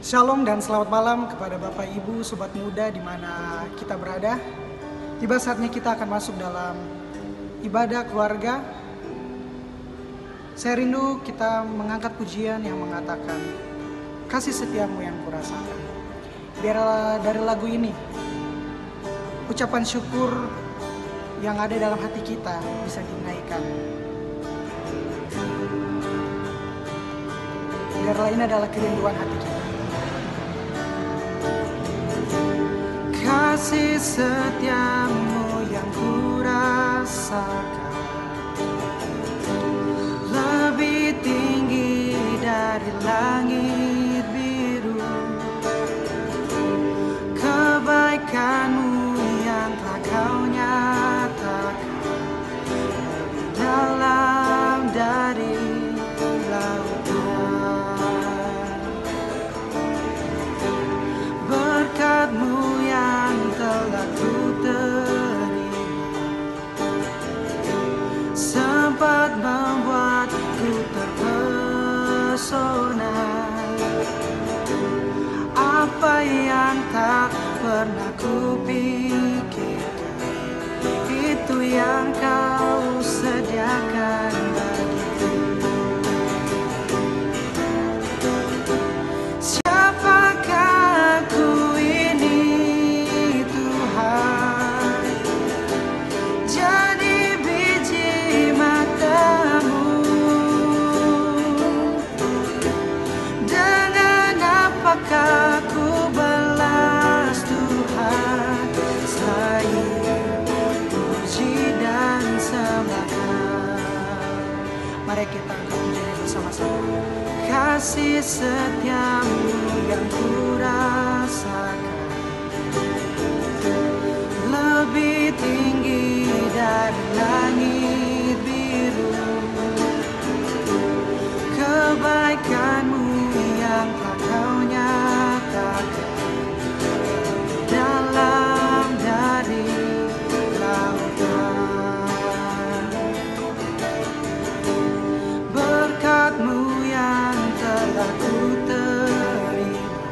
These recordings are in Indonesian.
Shalom dan selamat malam kepada Bapak Ibu, Sobat Muda di mana kita berada. Tiba saatnya kita akan masuk dalam ibadah keluarga. Saya rindu kita mengangkat pujian yang mengatakan, kasih setiamu yang kurasakan. Biarlah dari lagu ini, ucapan syukur yang ada dalam hati kita bisa dinaikkan. Biarlah ini adalah kerinduan hati kita. Kasih setiamu yang kurasakan lebih tinggi dari langit biru. Kebaikanmu yang telah kau nyatakan lebih dalam dari lautan. Berkat-Mu yang telah ku terima sempat membuatku terpesona. Apa yang tak pernah ku pikirkan, itu yang kau sediakan bagiku. Siapakah aku ini Tuhan? Jadi biji mata-Mu. Dengan apakah ku balas Tuhan selain puji dan sembah? Mari kita angkat pujian bersama-sama. Kasih setiamu yang kurasakan lebih tinggi dari langit biru. Kebaikan-Mu yang telah kau nyatakan dalam dari lautan. Berkat-Mu yang telah ku terima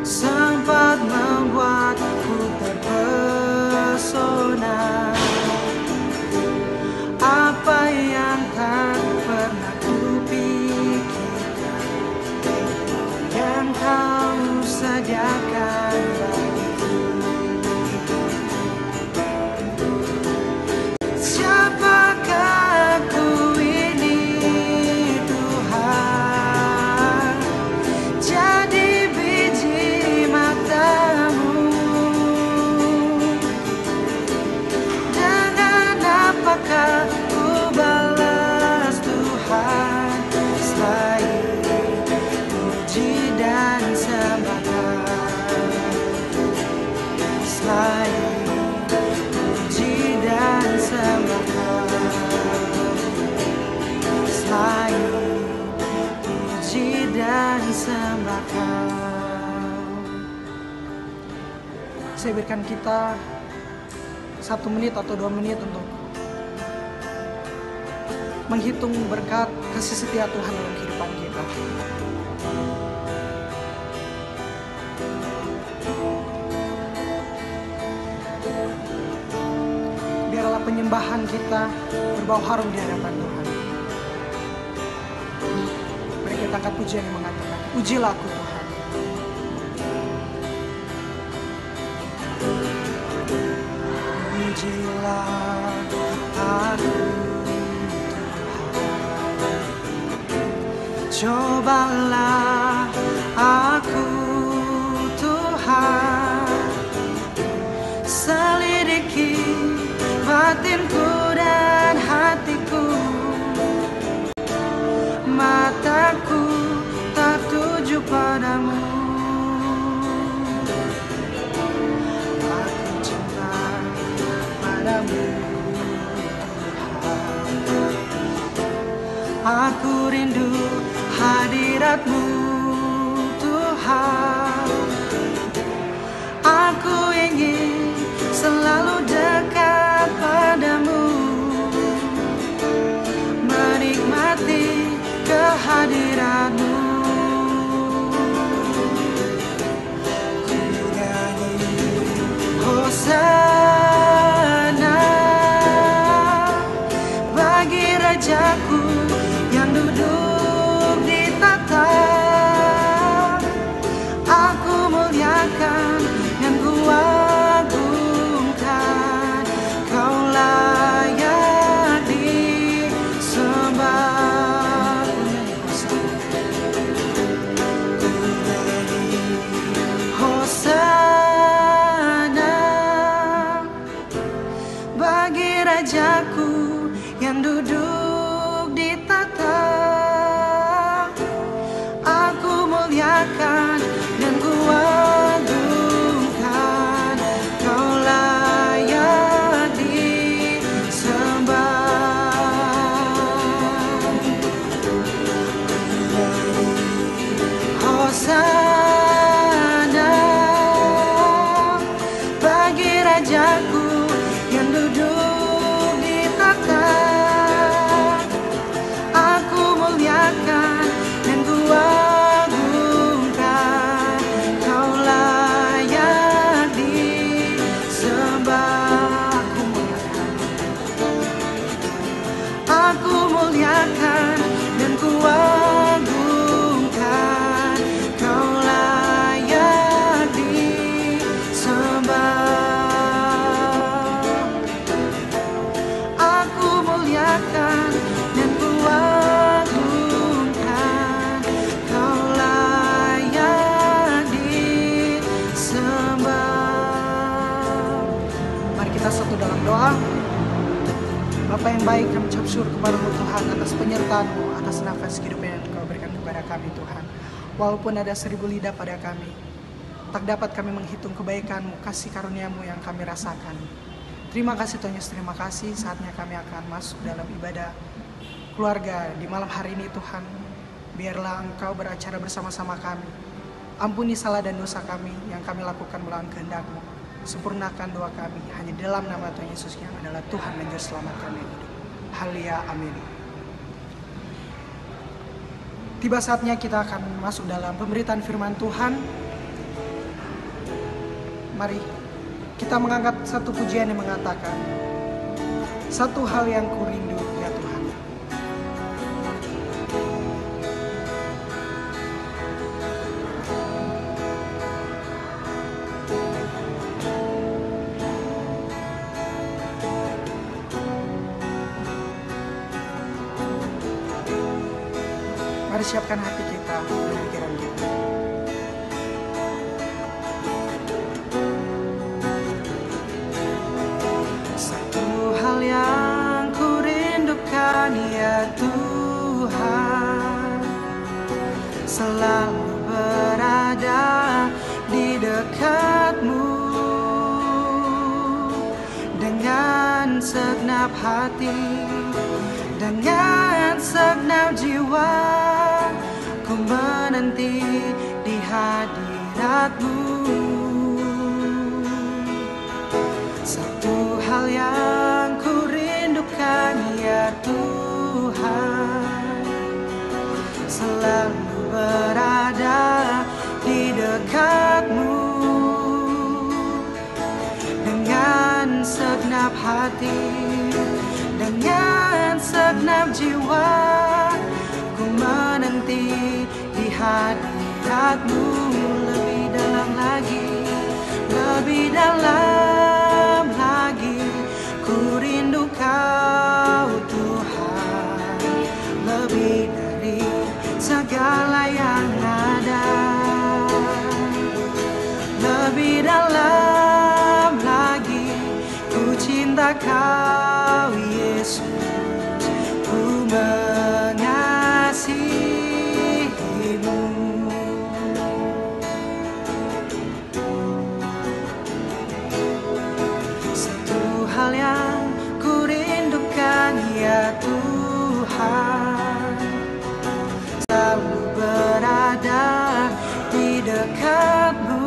sempat membuatku terpesona. Apa yang tak pernah ku pikirkan, yang kau sediakan bagiku. Siapakah aku ini Tuhan? Jadi biji mata-Mu. Dengan apakah ku balas Tuhan selain puji dan sembah? Selain puji dan sembah, selain puji dan sembah. Saya berikan kita 1 menit atau 2 menit untuk menghitung berkat kasih setia Tuhan dalam kehidupan kita. Biarlah penyembahan kita berbau harum di hadapan Tuhan. Mari kita angkat pujian yang mengatakan, ujilah aku Tuhan. Ujilah aku Tuhan, cobalah aku Tuhan, selidiki batinku dan hatiku. Mataku tertuju padamu. Aku cinta padamu Tuhan. Aku rindu hadirat-Mu Tuhan. Aku ingin selalu dekat padamu, menikmati kehadirat-Mu. Rajaku yang duduk di tahta. Aku muliakan dan kuagungkan, Kau layak disembah. Hosana bagi Rajaku yang duduk di tahta. Aku muliakan dan kuagungkan, Kau layak disembah. Aku muliakan dan kuagungkan, Kau layak disembah. Aku muliakan dan kuagungkan, Kau layak disembah. Mari kita satu dalam doa. Bapa yang baik, kami ucap syukur kepada-Mu Tuhan atas penyertaan-Mu, atas nafas kehidupan yang Kau berikan kepada kami Tuhan. Walaupun ada 1000 lidah pada kami, tak dapat kami menghitung kebaikan-Mu, kasih karunia-Mu yang kami rasakan. Terima kasih Tuhan Yesus, terima kasih. Saatnya kami akan masuk dalam ibadah keluarga di malam hari ini Tuhan. Biarlah Engkau beracara bersama-sama kami. Ampuni salah dan dosa kami yang kami lakukan melawan kehendak-Mu. Sempurnakan doa kami hanya dalam nama Tuhan Yesus yang adalah Tuhan dan Juru Selamat kami. Haleluya, amin. Tiba saatnya kita akan masuk dalam pemberitaan firman Tuhan. Mari kita mengangkat satu pujian yang mengatakan, satu hal yang kurindu ya Tuhan. Mari siapkan hati kita dan pikiran kita. Satu hal yang kurindukan ya Tuhan, selalu berada di dekat-Mu dengan segenap hati, dengan segenap jiwa. Ku menanti di hadirat-Mu. Satu hal yang kurindukan ya Tuhan, selalu berada di dekat-Mu dengan segenap hati, dengan segenap jiwa. Ku menanti di hadirat-Mu. Lebih dalam lagi, lebih dalam lagi. Ku rindu Kau Tuhan, lebih dari segala yang ada. Lebih dalam lagi, ku cinta Kau Yesus. Ku mengasihi-Mu. Satu hal yang kurindukan ya Tuhan, selalu berada di dekat-Mu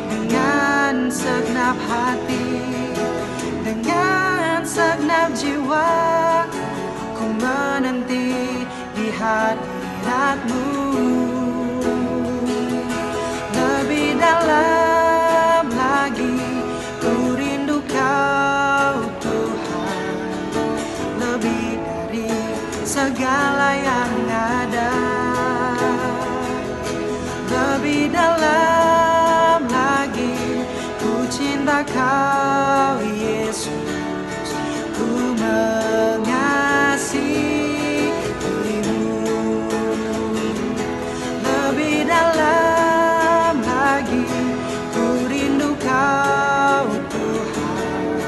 dengan segenap hati, dengan segenap jiwa. Ku menanti di hadirat-Mu. Lebih dalam lagi, ku rindu Kau Tuhan, lebih dari segala yang ada. Lebih dalam lagi, ku cinta Kau Yesus. Ku mengasihi-Mu. Lebih dalam lagi, ku rindu Kau Tuhan,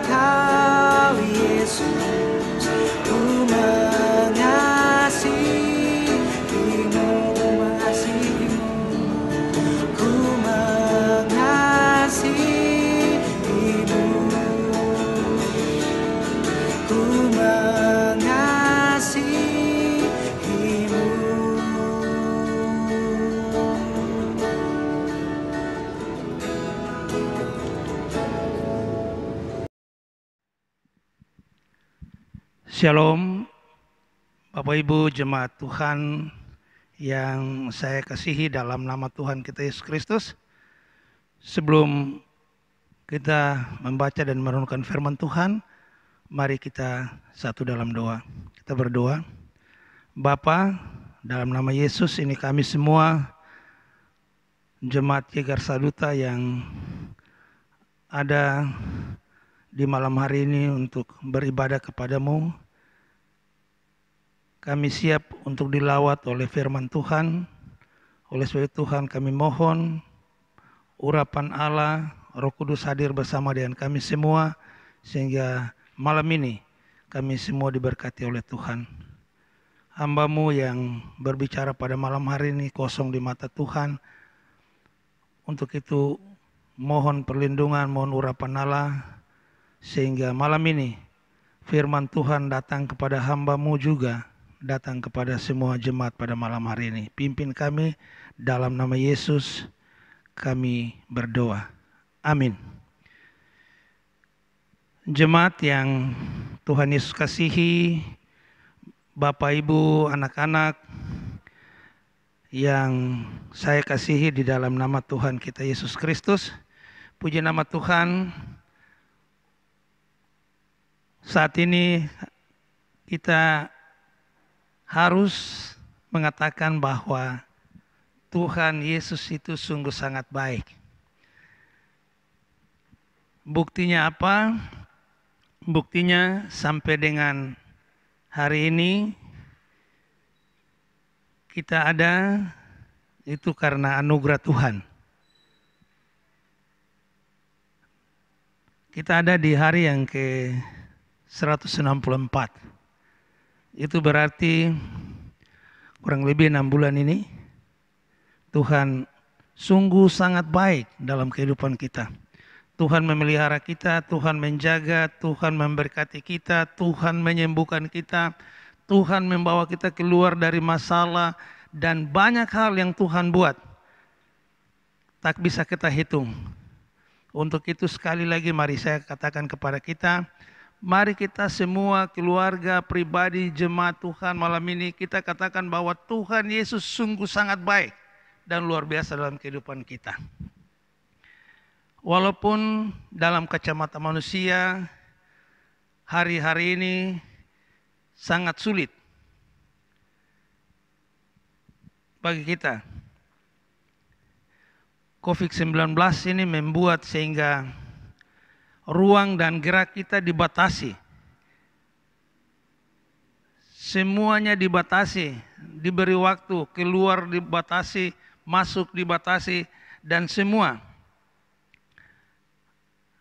Kau Yesus, ku mengasihimu, ku mengasihimu, ku mengasihimu. Shalom, Bapak Ibu jemaat Tuhan yang saya kasihi dalam nama Tuhan kita Yesus Kristus. Sebelum kita membaca dan merenungkan firman Tuhan, mari kita satu dalam doa. Kita berdoa. Bapa, dalam nama Yesus ini kami semua jemaat Jegar Saduta yang ada di malam hari ini untuk beribadah kepadamu. Kami siap untuk dilawat oleh firman Tuhan. Oleh sebab itu Tuhan, kami mohon urapan Allah, Roh Kudus hadir bersama dengan kami semua, sehingga malam ini kami semua diberkati oleh Tuhan. Hamba-Mu yang berbicara pada malam hari ini kosong di mata Tuhan. Untuk itu mohon perlindungan, mohon urapan Allah, sehingga malam ini firman Tuhan datang kepada hamba-Mu juga, datang kepada semua jemaat pada malam hari ini. Pimpin kami dalam nama Yesus kami berdoa. Amin. Jemaat yang Tuhan Yesus kasihi, Bapak Ibu, anak-anak yang saya kasihi di dalam nama Tuhan kita Yesus Kristus. Puji nama Tuhan. Saat ini kita harus mengatakan bahwa Tuhan Yesus itu sungguh sangat baik. Buktinya apa? Buktinya sampai dengan hari ini kita ada itu karena anugerah Tuhan. Kita ada di hari yang ke-164. Itu berarti kurang lebih 6 bulan ini Tuhan sungguh sangat baik dalam kehidupan kita. Tuhan memelihara kita, Tuhan menjaga, Tuhan memberkati kita, Tuhan menyembuhkan kita, Tuhan membawa kita keluar dari masalah, dan banyak hal yang Tuhan buat tak bisa kita hitung. Untuk itu sekali lagi mari saya katakan kepada kita, mari kita semua keluarga, pribadi, jemaat Tuhan malam ini kita katakan bahwa Tuhan Yesus sungguh sangat baik dan luar biasa dalam kehidupan kita. Walaupun dalam kacamata manusia hari-hari ini sangat sulit bagi kita. COVID-19 ini membuat sehingga ruang dan gerak kita dibatasi. Semuanya dibatasi, diberi waktu, keluar dibatasi, masuk dibatasi, dan semua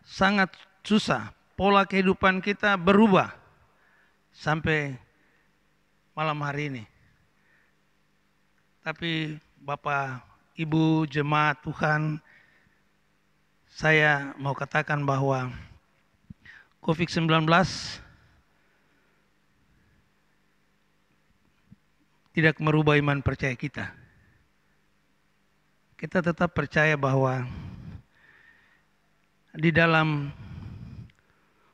sangat susah. Pola kehidupan kita berubah sampai malam hari ini. Tapi Bapak, Ibu, jemaat Tuhan, saya mau katakan bahwa COVID-19 tidak merubah iman percaya kita. Kita tetap percaya bahwa di dalam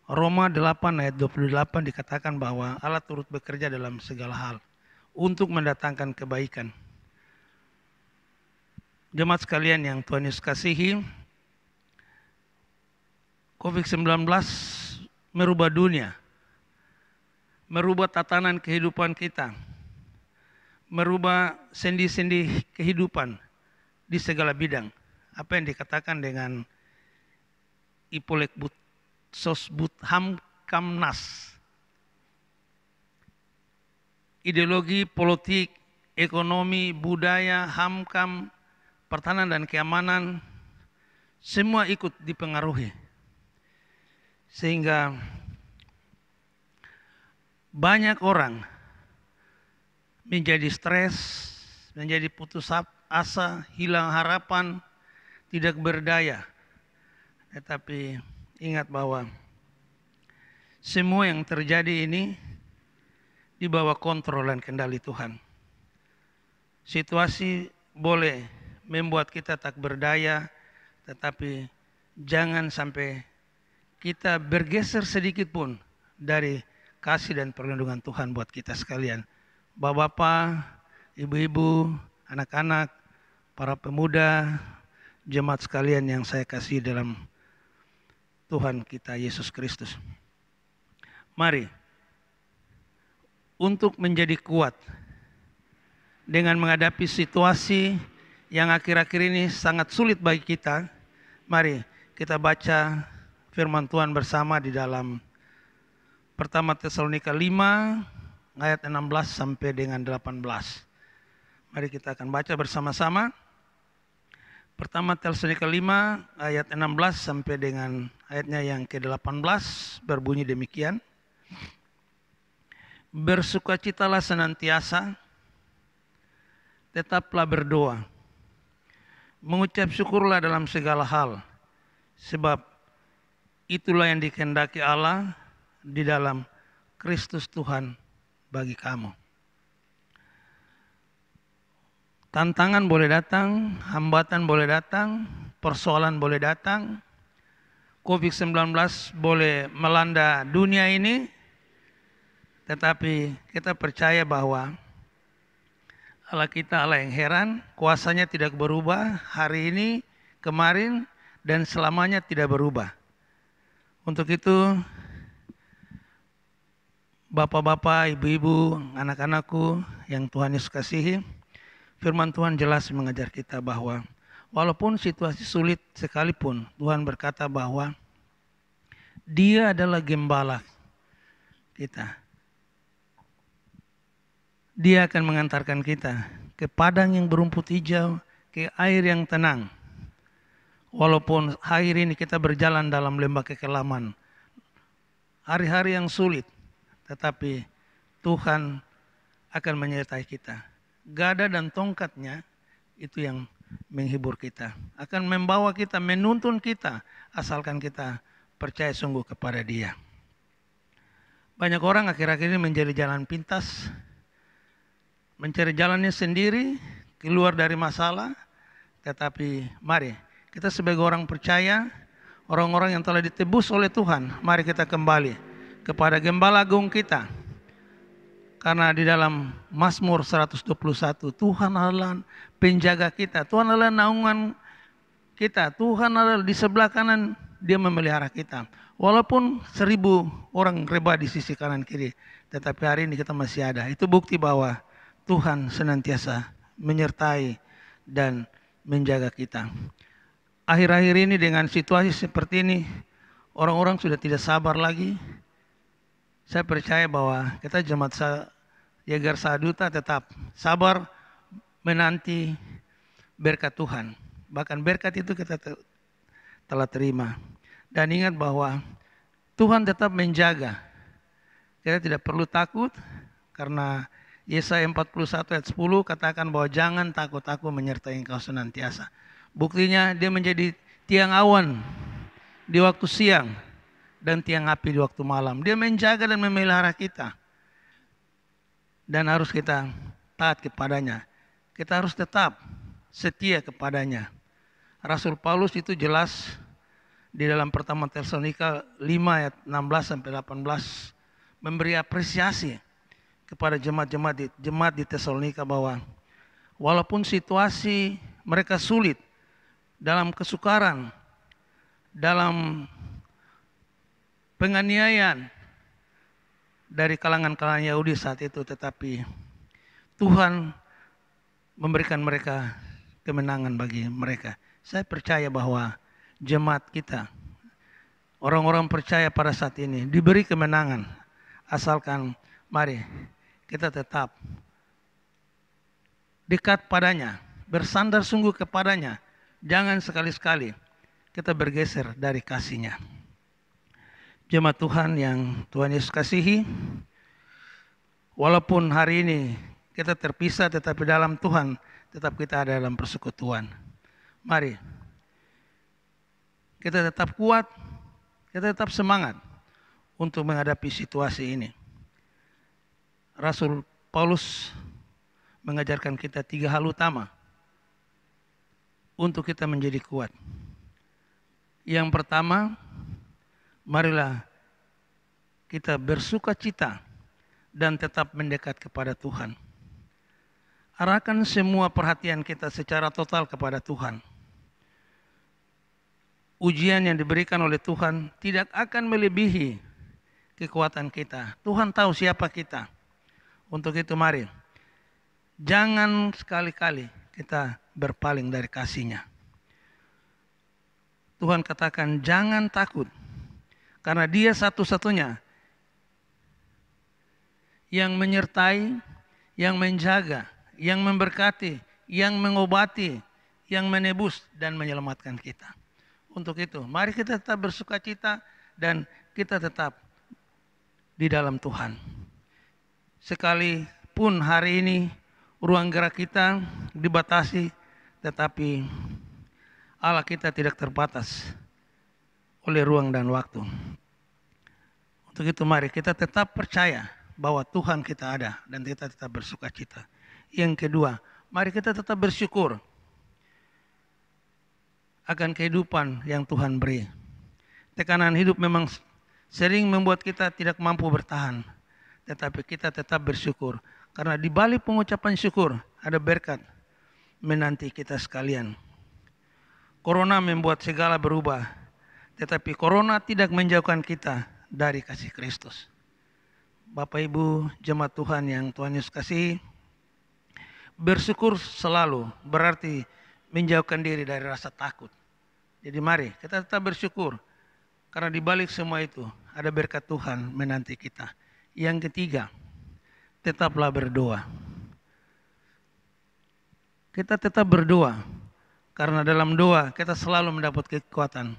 Roma 8 ayat 28 dikatakan bahwa Allah turut bekerja dalam segala hal untuk mendatangkan kebaikan. Jemaat sekalian yang Tuhan Yesus kasihi, COVID-19 merubah dunia, merubah tatanan kehidupan kita, merubah sendi-sendi kehidupan di segala bidang. Apa yang dikatakan dengan Ipolekbut Sosbud Hamkamnas. Ideologi, politik, ekonomi, budaya, hamkam, pertahanan dan keamanan, semua ikut dipengaruhi. Sehingga banyak orang menjadi stres, menjadi putus asa, hilang harapan, tidak berdaya. Tetapi ingat bahwa semua yang terjadi ini di bawah kontrol dan kendali Tuhan. Situasi boleh membuat kita tak berdaya, tetapi jangan sampai kita bergeser sedikit pun dari kasih dan perlindungan Tuhan buat kita sekalian. Bapak-bapak, ibu-ibu, anak-anak, para pemuda, jemaat sekalian yang saya kasih dalam Tuhan kita Yesus Kristus. Mari, untuk menjadi kuat dengan menghadapi situasi yang akhir-akhir ini sangat sulit bagi kita, mari kita baca firman Tuhan bersama di dalam Pertama Tesalonika 5 ayat 16 sampai dengan 18. Mari kita akan baca bersama-sama. Pertama Tesalonika 5 ayat 16 sampai dengan ayatnya yang ke-18 berbunyi demikian. Bersukacitalah senantiasa, tetaplah berdoa. Mengucap syukurlah dalam segala hal, sebab itulah yang dikehendaki Allah di dalam Kristus Tuhan bagi kamu. Tantangan boleh datang, hambatan boleh datang, persoalan boleh datang, COVID-19 boleh melanda dunia ini, tetapi kita percaya bahwa Allah kita Allah yang heran, kuasanya tidak berubah hari ini, kemarin, dan selamanya tidak berubah. Untuk itu, bapak-bapak, ibu-ibu, anak-anakku yang Tuhan Yesus kasihi, firman Tuhan jelas mengajar kita bahwa walaupun situasi sulit sekalipun, Tuhan berkata bahwa Dia adalah gembala kita. Dia akan mengantarkan kita ke padang yang berumput hijau, ke air yang tenang. Walaupun hari ini kita berjalan dalam lembah kekelaman, hari-hari yang sulit, tetapi Tuhan akan menyertai kita. Gada dan tongkatnya itu yang menghibur kita, akan membawa kita, menuntun kita, asalkan kita percaya sungguh kepada Dia. Banyak orang akhir-akhir ini menjadi jalan pintas, mencari jalannya sendiri, keluar dari masalah. Tetapi mari kita sebagai orang percaya, orang-orang yang telah ditebus oleh Tuhan, mari kita kembali kepada Gembala Agung kita. Karena di dalam Mazmur 121, Tuhan adalah penjaga kita, Tuhan adalah naungan kita, Tuhan adalah di sebelah kanan, Dia memelihara kita. Walaupun 1000 orang rebah di sisi kanan kiri, tetapi hari ini kita masih ada. Itu bukti bahwa Tuhan senantiasa menyertai dan menjaga kita. Akhir-akhir ini dengan situasi seperti ini, orang-orang sudah tidak sabar lagi. Saya percaya bahwa kita jemaat Yagar Sahaduta tetap sabar menanti berkat Tuhan. Bahkan berkat itu kita telah terima. Dan ingat bahwa Tuhan tetap menjaga. Kita tidak perlu takut karena Yesaya 41 ayat 10 katakan bahwa jangan takut, aku menyertai engkau senantiasa. Buktinya dia menjadi tiang awan di waktu siang dan tiang api di waktu malam. Dia menjaga dan memelihara kita. Dan harus kita taat kepadanya. Kita harus tetap setia kepadanya. Rasul Paulus itu jelas di dalam Pertama Tesalonika 5 ayat 16 sampai 18 memberi apresiasi kepada jemaat di Tesalonika bahwa walaupun situasi mereka sulit, dalam kesukaran, dalam penganiayaan dari kalangan-kalangan Yahudi saat itu, tetapi Tuhan memberikan mereka kemenangan bagi mereka. Saya percaya bahwa jemaat kita, orang-orang percaya pada saat ini diberi kemenangan, asalkan mari kita tetap dekat padanya, bersandar sungguh kepadanya. Jangan sekali-sekali kita bergeser dari kasih-Nya. Jemaat Tuhan yang Tuhan Yesus kasihi, walaupun hari ini kita terpisah, tetapi dalam Tuhan tetap kita ada dalam persekutuan. Mari kita tetap kuat, kita tetap semangat untuk menghadapi situasi ini. Rasul Paulus mengajarkan kita 3 hal utama untuk kita menjadi kuat. Yang pertama, marilah kita bersuka cita dan tetap mendekat kepada Tuhan. Arahkan semua perhatian kita secara total kepada Tuhan. Ujian yang diberikan oleh Tuhan tidak akan melebihi kekuatan kita. Tuhan tahu siapa kita. Untuk itu mari, jangan sekali-kali kita berpaling dari kasih-Nya. Tuhan katakan jangan takut, karena Dia satu-satunya yang menyertai, yang menjaga, yang memberkati, yang mengobati, yang menebus dan menyelamatkan kita. Untuk itu, mari kita tetap bersuka cita dan kita tetap di dalam Tuhan. Sekalipun hari ini ruang gerak kita dibatasi, tetapi Allah kita tidak terbatas oleh ruang dan waktu. Untuk itu mari kita tetap percaya bahwa Tuhan kita ada dan kita tetap bersuka cita. Yang kedua, mari kita tetap bersyukur akan kehidupan yang Tuhan beri. Tekanan hidup memang sering membuat kita tidak mampu bertahan, tetapi kita tetap bersyukur karena di balik pengucapan syukur ada berkat menanti kita sekalian. Corona membuat segala berubah, tetapi corona tidak menjauhkan kita dari kasih Kristus. Bapak Ibu jemaat Tuhan yang Tuhan Yesus kasihi, bersyukur selalu berarti menjauhkan diri dari rasa takut. Jadi mari kita tetap bersyukur karena di balik semua itu ada berkat Tuhan menanti kita. Yang ketiga, tetaplah berdoa. Kita tetap berdoa karena dalam doa kita selalu mendapat kekuatan.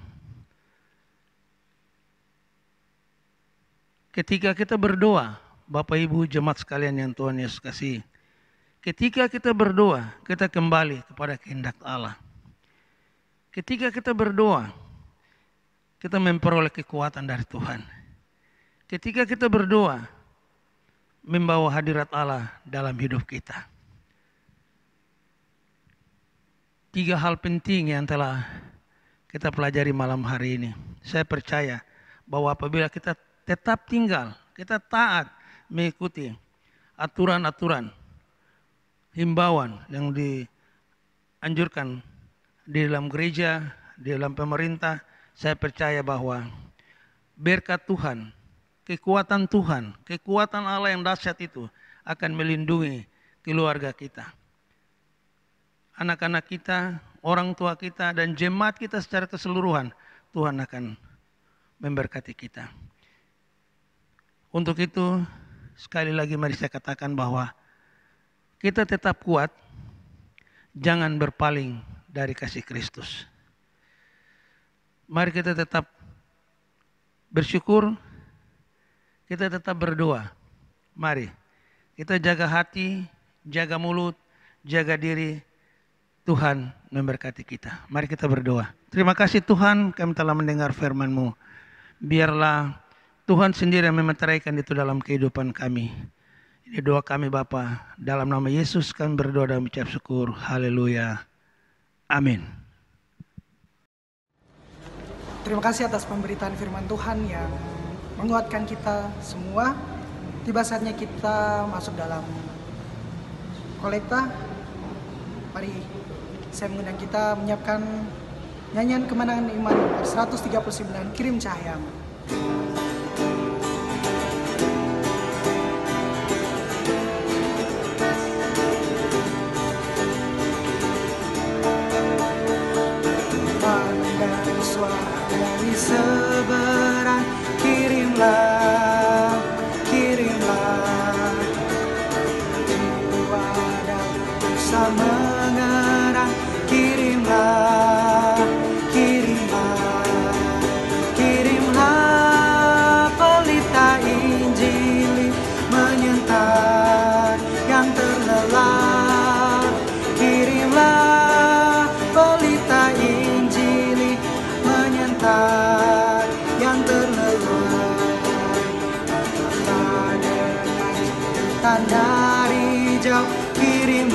Ketika kita berdoa, Bapak Ibu jemaat sekalian yang Tuhan Yesus kasihi, ketika kita berdoa, kita kembali kepada kehendak Allah. Ketika kita berdoa, kita memperoleh kekuatan dari Tuhan. Ketika kita berdoa, membawa hadirat Allah dalam hidup kita. 3 hal penting yang telah kita pelajari malam hari ini. Saya percaya bahwa apabila kita tetap tinggal, kita taat mengikuti aturan-aturan, himbauan yang dianjurkan di dalam gereja, di dalam pemerintah, saya percaya bahwa berkat Tuhan, kekuatan Tuhan, kekuatan Allah yang dahsyat itu akan melindungi keluarga kita. Anak-anak kita, orang tua kita, dan jemaat kita secara keseluruhan, Tuhan akan memberkati kita. Untuk itu, sekali lagi mari saya katakan bahwa kita tetap kuat, jangan berpaling dari kasih Kristus. Mari kita tetap bersyukur, kita tetap berdoa. Mari kita jaga hati, jaga mulut, jaga diri. Tuhan memberkati kita. Mari kita berdoa. Terima kasih Tuhan, kami telah mendengar firman-Mu. Biarlah Tuhan sendiri yang memeteraikan itu dalam kehidupan kami. Ini doa kami Bapa. Dalam nama Yesus kami berdoa dan mengucap syukur. Haleluya. Amin. Terima kasih atas pemberitaan firman Tuhan yang menguatkan kita semua. Tiba saatnya kita masuk dalam kolekta. Mari saya mengundang kita menyiapkan nyanyian kemenangan iman 139, Kirim Cahayamu. Pandang suara dari seberang, kirimlah, kirimlah, jiwa dan dosa mengerang, kirimlah, kirimlah, kirimlah. datang dari jauh, kirim